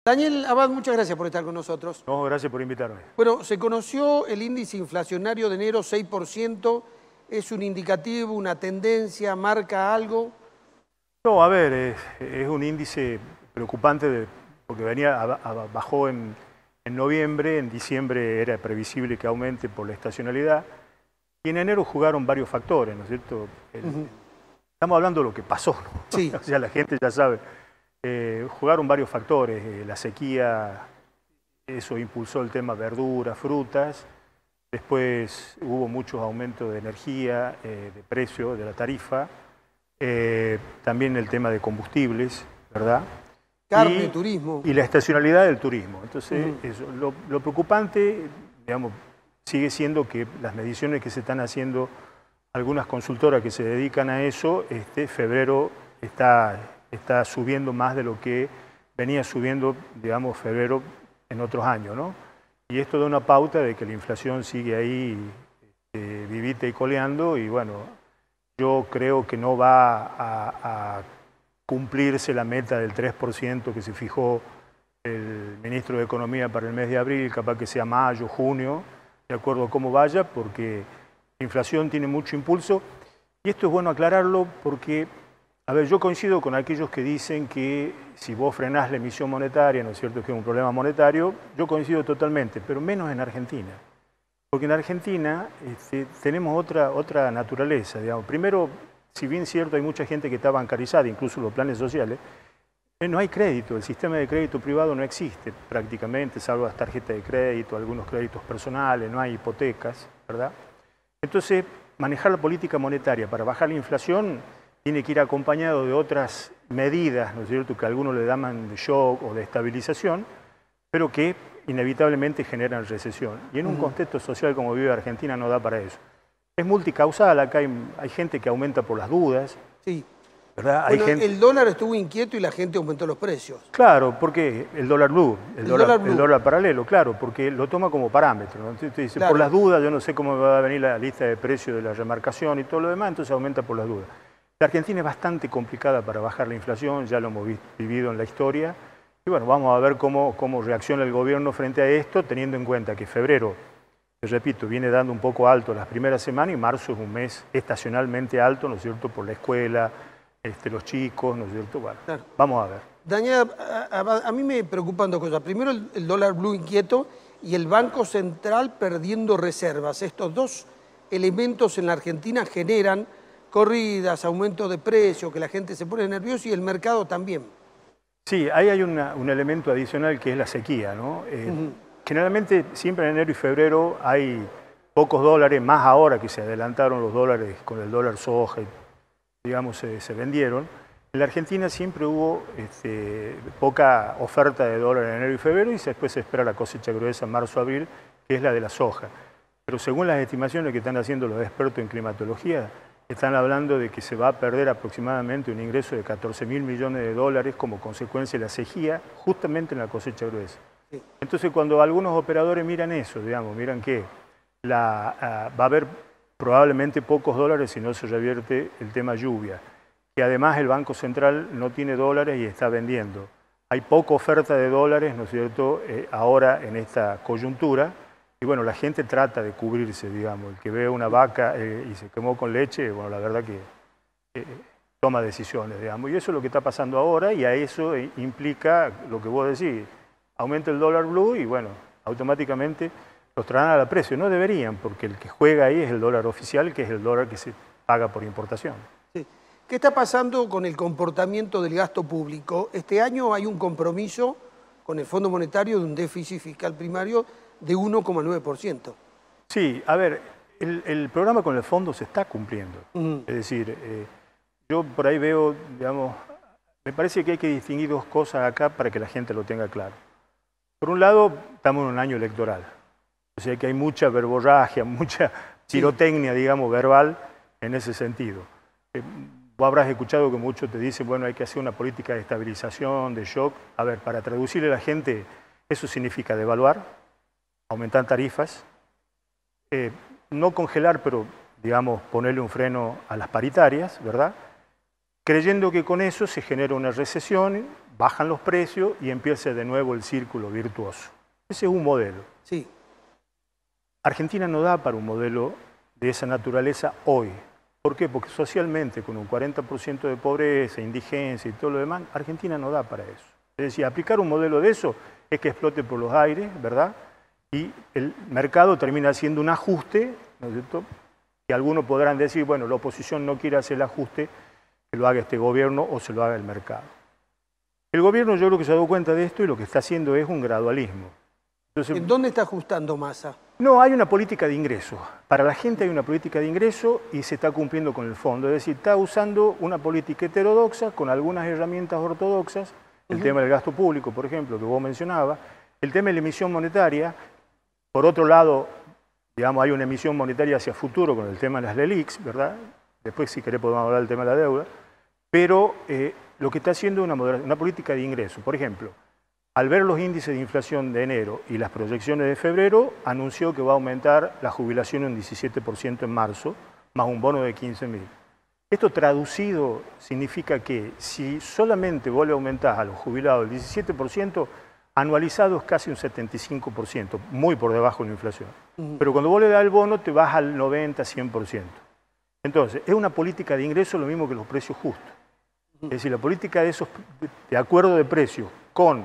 Daniel Abad, muchas gracias por estar con nosotros. No, gracias por invitarme. Bueno, se conoció el índice inflacionario de enero, 6%. ¿Es un indicativo, una tendencia, marca algo? No, a ver, es un índice preocupante porque bajó en noviembre, en diciembre era previsible que aumente por la estacionalidad, y en enero jugaron varios factores, ¿no es cierto? Estamos hablando de lo que pasó, ¿no? Sí. O sea, la gente ya sabe. Jugaron varios factores, la sequía, eso impulsó el tema verduras, frutas, después hubo muchos aumentos de energía, de precio, de la tarifa, también el tema de combustibles, ¿verdad? Carne, turismo. Y la estacionalidad del turismo. Entonces, lo preocupante, digamos, sigue siendo que las mediciones que se están haciendo, algunas consultoras que se dedican a eso, febrero está subiendo más de lo que venía subiendo, digamos, febrero en otros años, ¿no? Y esto da una pauta de que la inflación sigue ahí vivita y coleando, y bueno, yo creo que no va a cumplirse la meta del 3% que se fijó el ministro de Economía para el mes de abril, capaz que sea mayo, junio, de acuerdo a cómo vaya, porque la inflación tiene mucho impulso. Y esto es bueno aclararlo porque, a ver, yo coincido con aquellos que dicen que si vos frenás la emisión monetaria, ¿no es cierto?, que es un problema monetario, yo coincido totalmente, pero menos en Argentina. Porque en Argentina tenemos otra naturaleza, digamos. Primero, si bien es cierto, hay mucha gente que está bancarizada, incluso los planes sociales, no hay crédito, el sistema de crédito privado no existe prácticamente, salvo las tarjetas de crédito, algunos créditos personales, no hay hipotecas, ¿verdad? Entonces, manejar la política monetaria para bajar la inflación tiene que ir acompañado de otras medidas, ¿no es cierto?, que algunos le llaman de shock o de estabilización, pero que inevitablemente generan recesión. Y en un contexto social como vive Argentina no da para eso. Es multicausal, acá hay gente que aumenta por las dudas. Sí. ¿Verdad? Bueno, hay gente... el dólar estuvo inquieto y la gente aumentó los precios. Claro, porque el dólar blue, el blue. dólar paralelo, claro, porque lo toma como parámetro, ¿no? Entonces dice, Claro. por las dudas, yo no sé cómo va a venir la lista de precios de la remarcación y todo lo demás, entonces aumenta por las dudas. La Argentina es bastante complicada para bajar la inflación, ya lo hemos vivido en la historia, y bueno, vamos a ver cómo reacciona el gobierno frente a esto, teniendo en cuenta que febrero, les repito, viene dando un poco alto las primeras semanas, y marzo es un mes estacionalmente alto, ¿no es cierto?, por la escuela, los chicos, ¿no es cierto? Bueno, Claro. Vamos a ver. Daniel, a mí me preocupan dos cosas. Primero, el dólar blue inquieto y el Banco Central perdiendo reservas. Estos dos elementos en la Argentina generan corridas, aumento de precios, que la gente se pone nerviosa y el mercado también. Sí, ahí hay un elemento adicional que es la sequía, ¿no? Generalmente, siempre en enero y febrero hay pocos dólares, más ahora que se adelantaron los dólares con el dólar soja, digamos, se vendieron. En la Argentina siempre hubo poca oferta de dólar en enero y febrero, y después se espera la cosecha gruesa en marzo-abril, que es la de la soja. Pero según las estimaciones que están haciendo los expertos en climatología, están hablando de que se va a perder aproximadamente un ingreso de 14.000 millones de dólares como consecuencia de la sequía, justamente en la cosecha gruesa. Sí. Entonces, cuando algunos operadores miran eso, digamos, miran que va a haber probablemente pocos dólares si no se revierte el tema lluvia, que además el Banco Central no tiene dólares y está vendiendo. Hay poca oferta de dólares, ¿no es cierto?, ahora en esta coyuntura, y bueno, la gente trata de cubrirse, digamos. El que ve una vaca y se quemó con leche, bueno, la verdad que toma decisiones, digamos. Y eso es lo que está pasando ahora, y a eso implica lo que vos decís, aumenta el dólar blue y bueno, automáticamente los traen a precio. No deberían, porque el que juega ahí es el dólar oficial, que es el dólar que se paga por importación. Sí. ¿Qué está pasando con el comportamiento del gasto público? Este año hay un compromiso con el Fondo Monetario de un déficit fiscal primario de 1,9%. Sí, a ver, el programa con el fondo se está cumpliendo. Es decir, yo por ahí veo, digamos, me parece que hay que distinguir dos cosas acá para que la gente lo tenga claro. Por un lado, estamos en un año electoral. O sea que hay mucha verborragia, mucha pirotecnia, digamos, verbal en ese sentido. Vos habrás escuchado que muchos te dicen, bueno, hay que hacer una política de estabilización, de shock. A ver, para traducirle a la gente, eso significa devaluar, aumentar tarifas, no congelar, pero, digamos, ponerle un freno a las paritarias, ¿verdad? creyendo que con eso se genera una recesión, bajan los precios y empieza de nuevo el círculo virtuoso. Ese es un modelo. Sí. Argentina no da para un modelo de esa naturaleza hoy. ¿Por qué? Porque socialmente, con un 40% de pobreza, indigencia y todo lo demás, Argentina no da para eso. Es decir, aplicar un modelo de eso es que explote por los aires, ¿verdad? Y el mercado termina haciendo un ajuste, ¿no es cierto? Y algunos podrán decir, bueno, la oposición no quiere hacer el ajuste, que lo haga este gobierno o se lo haga el mercado. El gobierno yo creo que se ha dado cuenta de esto y lo que está haciendo es un gradualismo. Entonces, ¿en dónde está ajustando Massa? no, hay una política de ingreso. Para la gente hay una política de ingreso y se está cumpliendo con el fondo. Es decir, está usando una política heterodoxa con algunas herramientas ortodoxas. El tema del gasto público, por ejemplo, que vos mencionabas. El tema de la emisión monetaria. Por otro lado, digamos, hay una emisión monetaria hacia futuro con el tema de las LELIQs, ¿verdad? Después, si querés, podemos hablar del tema de la deuda. Pero lo que está haciendo es una política de ingreso. Por ejemplo, al ver los índices de inflación de enero y las proyecciones de febrero, anunció que va a aumentar la jubilación un 17% en marzo, más un bono de 15.000. Esto traducido significa que si solamente vos le aumentás a los jubilados el 17%, anualizado es casi un 75%, muy por debajo de la inflación. Pero cuando vos le das el bono te vas al 90-100%. Entonces, es una política de ingreso lo mismo que los precios justos. Es decir, la política de acuerdo de precios con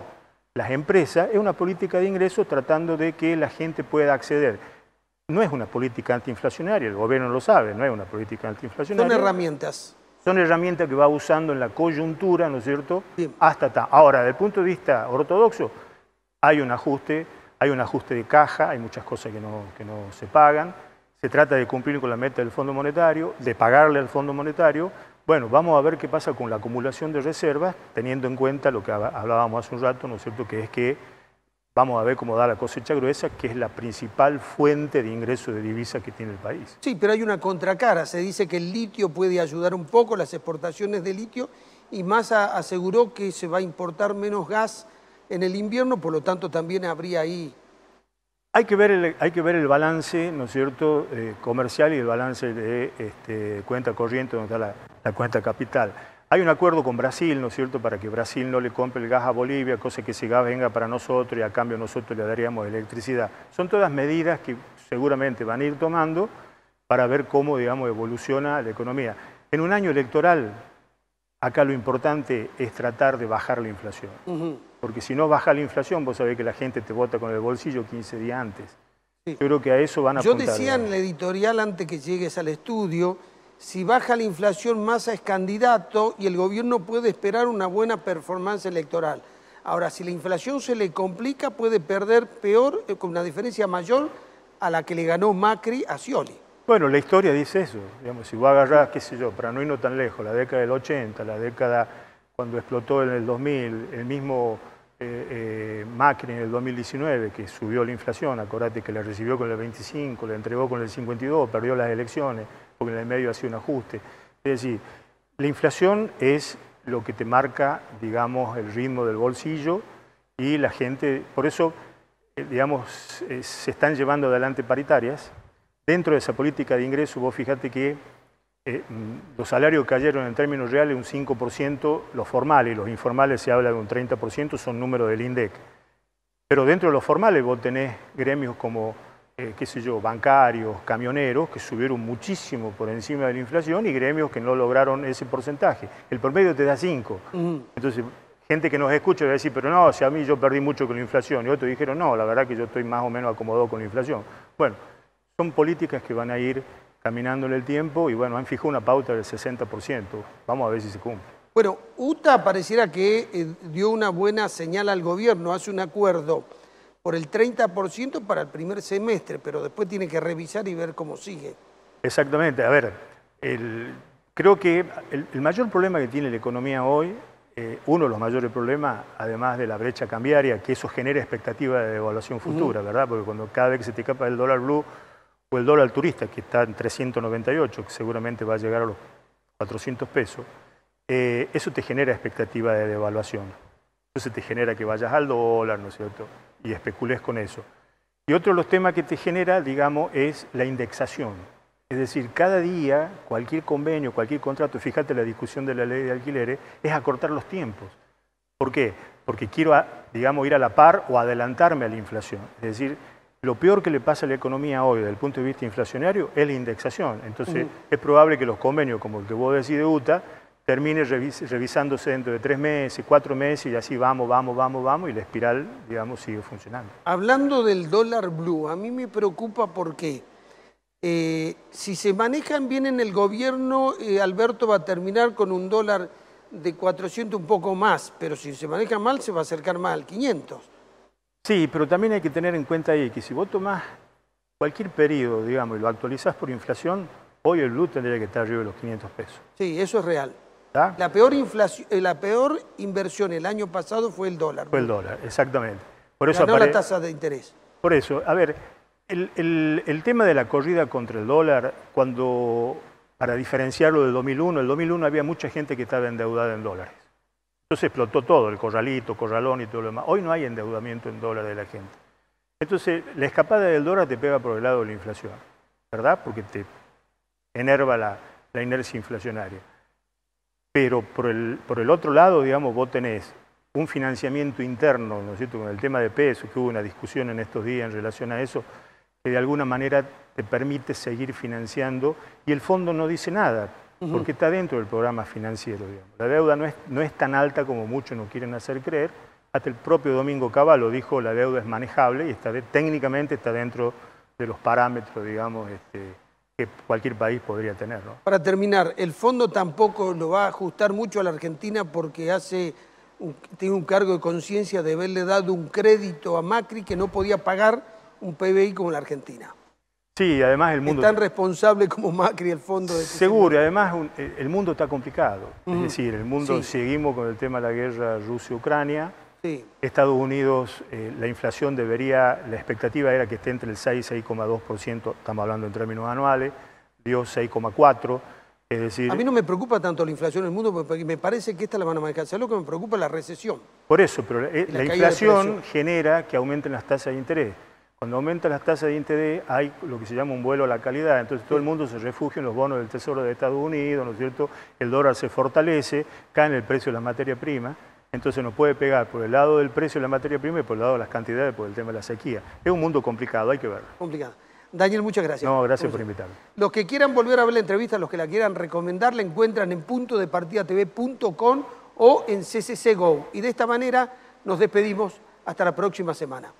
las empresas es una política de ingresos tratando de que la gente pueda acceder. No es una política antiinflacionaria, el gobierno lo sabe, no es una política antiinflacionaria. Son herramientas. Son herramientas que va usando en la coyuntura, ¿no es cierto? Bien. Hasta está. Ahora, desde el punto de vista ortodoxo, hay un ajuste de caja, hay muchas cosas que no se pagan. Se trata de cumplir con la meta del Fondo Monetario, de pagarle al Fondo Monetario. Bueno, vamos a ver qué pasa con la acumulación de reservas, teniendo en cuenta lo que hablábamos hace un rato, ¿no es cierto?, que es que vamos a ver cómo da la cosecha gruesa, que es la principal fuente de ingreso de divisas que tiene el país. Sí, pero hay una contracara. Se dice que el litio puede ayudar un poco, las exportaciones de litio, y Massa aseguró que se va a importar menos gas en el invierno, por lo tanto también habría ahí... Hay que ver el balance, ¿no es cierto?, comercial y el balance de cuenta corriente donde está la cuenta capital. Hay un acuerdo con Brasil, ¿no es cierto?, para que Brasil no le compre el gas a Bolivia, cosa que ese gas venga para nosotros y a cambio nosotros le daríamos electricidad. Son todas medidas que seguramente van a ir tomando para ver cómo, digamos, evoluciona la economía. En un año electoral, acá lo importante es tratar de bajar la inflación. Porque si no baja la inflación, vos sabés que la gente te vota con el bolsillo 15 días antes. Sí. Yo creo que a eso van a apuntar. Yo decía en la editorial, antes que llegues al estudio, si baja la inflación, Massa es candidato y el gobierno puede esperar una buena performance electoral. Ahora, si la inflación se le complica, puede perder peor, con una diferencia mayor a la que le ganó Macri a Scioli. Bueno, la historia dice eso. Digamos, si vos agarrás, qué sé yo, para no irnos tan lejos, la década del 80, la década cuando explotó en el 2000, el mismo Macri en el 2019, que subió la inflación, acordate que la recibió con el 25, la entregó con el 52, perdió las elecciones, porque en el medio hacía un ajuste. Es decir, la inflación es lo que te marca, digamos, el ritmo del bolsillo y la gente, por eso, digamos, se están llevando adelante paritarias. Dentro de esa política de ingreso, vos fíjate que los salarios cayeron en términos reales un 5%, los formales y los informales se habla de un 30%, son números del INDEC. Pero dentro de los formales vos tenés gremios como, qué sé yo, bancarios, camioneros, que subieron muchísimo por encima de la inflación y gremios que no lograron ese porcentaje. El promedio te da 5. Entonces, gente que nos escucha va a decir, pero no, si a mí yo perdí mucho con la inflación. Y otros dijeron, no, la verdad que yo estoy más o menos acomodado con la inflación. Bueno, son políticas que van a ir caminando en el tiempo y bueno, han fijado una pauta del 60%. Vamos a ver si se cumple. Bueno, UTA pareciera que dio una buena señal al gobierno, hace un acuerdo por el 30% para el primer semestre, pero después tiene que revisar y ver cómo sigue. Exactamente. A ver, creo que el mayor problema que tiene la economía hoy, uno de los mayores problemas, además de la brecha cambiaria, que eso genera expectativa de devaluación futura, ¿verdad? Porque cuando cada vez que se te escapa el dólar blue o el dólar turista, que está en 398, que seguramente va a llegar a los 400 pesos, eso te genera expectativa de devaluación. Entonces te genera que vayas al dólar, ¿no es cierto? Y especules con eso. Y otro de los temas que te genera, digamos, es la indexación. Es decir, cada día, cualquier convenio, cualquier contrato, fíjate la discusión de la ley de alquileres, es acortar los tiempos. ¿Por qué? Porque quiero, digamos, ir a la par o adelantarme a la inflación. Es decir, lo peor que le pasa a la economía hoy desde el punto de vista inflacionario es la indexación. Entonces, es probable que los convenios, como el que vos decís de UTA, termine revisándose dentro de 3 meses, 4 meses, y así vamos, y la espiral, digamos, sigue funcionando. Hablando del dólar blue, a mí me preocupa porque si se manejan bien en el gobierno, Alberto va a terminar con un dólar de 400 un poco más, pero si se maneja mal, se va a acercar más al 500. Sí, pero también hay que tener en cuenta ahí que si vos tomás cualquier periodo, digamos, y lo actualizás por inflación, hoy el blue tendría que estar arriba de los 500 pesos. Sí, eso es real. ¿Está? La peor inversión el año pasado fue el dólar. Fue el dólar, exactamente. Por eso ganó la tasa de interés. Por eso, a ver, el tema de la corrida contra el dólar, para diferenciarlo del 2001, el 2001 había mucha gente que estaba endeudada en dólares. Entonces explotó todo, el corralito, corralón y todo lo demás. Hoy no hay endeudamiento en dólares de la gente. Entonces, la escapada del dólar te pega por el lado de la inflación, ¿verdad? Porque te enerva la inercia inflacionaria. Pero por el otro lado, digamos, vos tenés un financiamiento interno, ¿no es cierto?, con el tema de peso, que hubo una discusión en estos días en relación a eso, que de alguna manera te permite seguir financiando, y el fondo no dice nada, porque está dentro del programa financiero, digamos. La deuda no es tan alta como muchos nos quieren hacer creer. Hasta el propio Domingo Cavallo dijo la deuda es manejable y técnicamente está dentro de los parámetros, digamos, que cualquier país podría tener, ¿no? Para terminar, el fondo tampoco lo va a ajustar mucho a la Argentina porque tiene un cargo de conciencia de haberle dado un crédito a Macri que no podía pagar un PBI como la Argentina. Sí, además el mundo... ¿Es tan responsable como Macri el fondo de... Seguro, y además el mundo está complicado. Es decir, el mundo, seguimos con el tema de la guerra Rusia-Ucrania. Sí. Estados Unidos, la inflación la expectativa era que esté entre el 6 y 6,2%, estamos hablando en términos anuales, dio 6,4%, es decir... A mí no me preocupa tanto la inflación en el mundo, porque me parece que esta la van a manejar. ¿Sabes lo que me preocupa? La recesión. Por eso, pero la inflación genera que aumenten las tasas de interés. Cuando aumentan las tasas de interés hay lo que se llama un vuelo a la calidad, entonces todo el mundo se refugia en los bonos del Tesoro de Estados Unidos, ¿no es cierto? El dólar se fortalece, cae en el precio de la materia prima. Entonces nos puede pegar por el lado del precio de la materia prima y por el lado de las cantidades por el tema de la sequía. Es un mundo complicado, hay que verlo. Complicado. Daniel, muchas gracias. No, gracias por invitarme. Los que quieran volver a ver la entrevista, los que la quieran recomendar, la encuentran en puntodepartidatv.com o en CCC Go. Y de esta manera nos despedimos hasta la próxima semana.